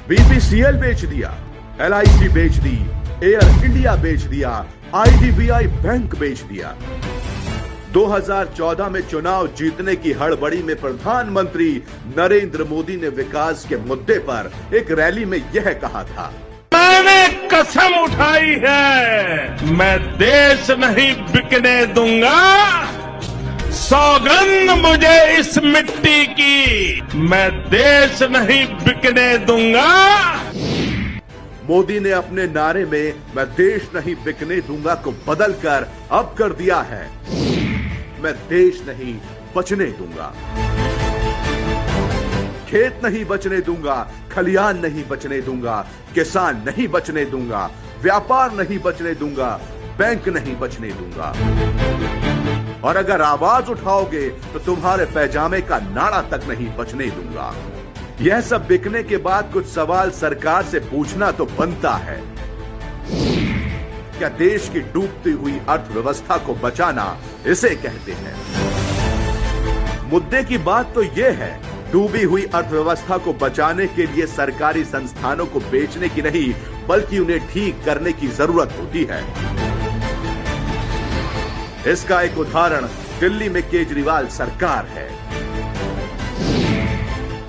BPCL बेच दिया, LIC बेच दी, एयर इंडिया बेच दिया, आईडीबीआई बैंक बेच दिया। 2014 में चुनाव जीतने की हड़बड़ी में प्रधानमंत्री नरेंद्र मोदी ने विकास के मुद्दे पर एक रैली में यह कहा था, मैंने कसम उठाई है, मैं देश नहीं बिकने दूंगा। सौगंध मुझे इस मिट्टी की, मैं देश नहीं बिकने दूंगा। मोदी ने अपने नारे में मैं देश नहीं बिकने दूंगा को बदलकर अब कर दिया है, मैं देश नहीं बचने दूंगा। खेत नहीं बचने दूंगा, खलियान नहीं बचने दूंगा, किसान नहीं बचने दूंगा, व्यापार नहीं बचने दूंगा, बैंक नहीं बचने दूंगा। और अगर आवाज उठाओगे तो तुम्हारे पैजामे का नाड़ा तक नहीं बचने दूंगा। यह सब बिकने के बाद कुछ सवाल सरकार से पूछना तो बनता है। क्या देश की डूबती हुई अर्थव्यवस्था को बचाना इसे कहते हैं? मुद्दे की बात तो यह है, डूबी हुई अर्थव्यवस्था को बचाने के लिए सरकारी संस्थानों को बेचने की नहीं, बल्कि उन्हें ठीक करने की जरूरत होती है। इसका एक उदाहरण दिल्ली में केजरीवाल सरकार है।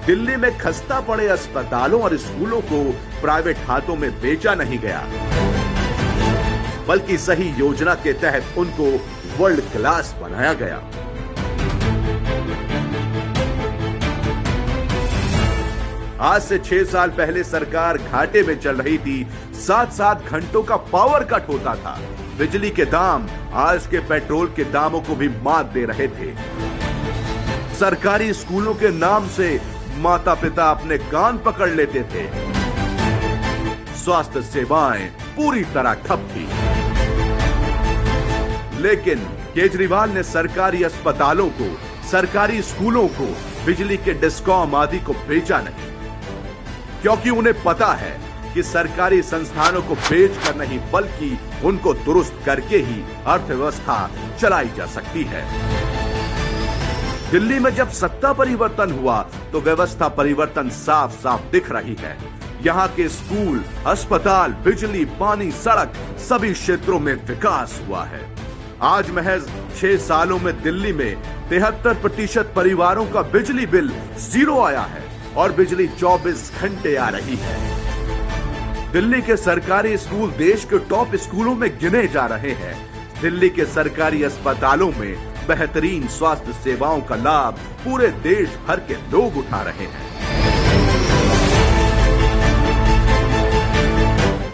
दिल्ली में खस्ता पड़े अस्पतालों और स्कूलों को प्राइवेट हाथों में बेचा नहीं गया, बल्कि सही योजना के तहत उनको वर्ल्ड क्लास बनाया गया। आज से 6 साल पहले सरकार घाटे में चल रही थी। 7-7 घंटों का पावर कट होता था। बिजली के दाम आज के पेट्रोल के दामों को भी मात दे रहे थे। सरकारी स्कूलों के नाम से माता पिता अपने कान पकड़ लेते थे। स्वास्थ्य सेवाएं पूरी तरह ठप थी। लेकिन केजरीवाल ने सरकारी अस्पतालों को, सरकारी स्कूलों को, बिजली के डिस्कॉम आदि को बेचा नहीं, क्योंकि उन्हें पता है कि सरकारी संस्थानों को बेचकर नहीं, बल्कि उनको दुरुस्त करके ही अर्थव्यवस्था चलाई जा सकती है। दिल्ली में जब सत्ता परिवर्तन हुआ तो व्यवस्था परिवर्तन साफ साफ दिख रही है। यहाँ के स्कूल, अस्पताल, बिजली, पानी, सड़क सभी क्षेत्रों में विकास हुआ है। आज महज 6 सालों में दिल्ली में 73% परिवारों का बिजली बिल 0 आया है और बिजली 24 घंटे आ रही है। दिल्ली के सरकारी स्कूल देश के टॉप स्कूलों में गिने जा रहे हैं। दिल्ली के सरकारी अस्पतालों में बेहतरीन स्वास्थ्य सेवाओं का लाभ पूरे देश भर के लोग उठा रहे हैं।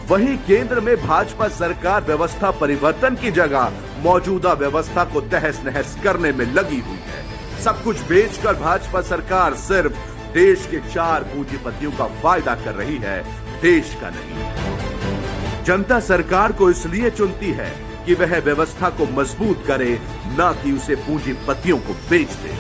वहीं केंद्र में भाजपा सरकार व्यवस्था परिवर्तन की जगह मौजूदा व्यवस्था को तहस नहस करने में लगी हुई है। सब कुछ बेचकर भाजपा सरकार सिर्फ देश के 4 पूंजीपतियों का फायदा कर रही है, देश का नहीं। जनता सरकार को इसलिए चुनती है कि वह व्यवस्था को मजबूत करे, न कि उसे पूंजीपतियों को बेच दे।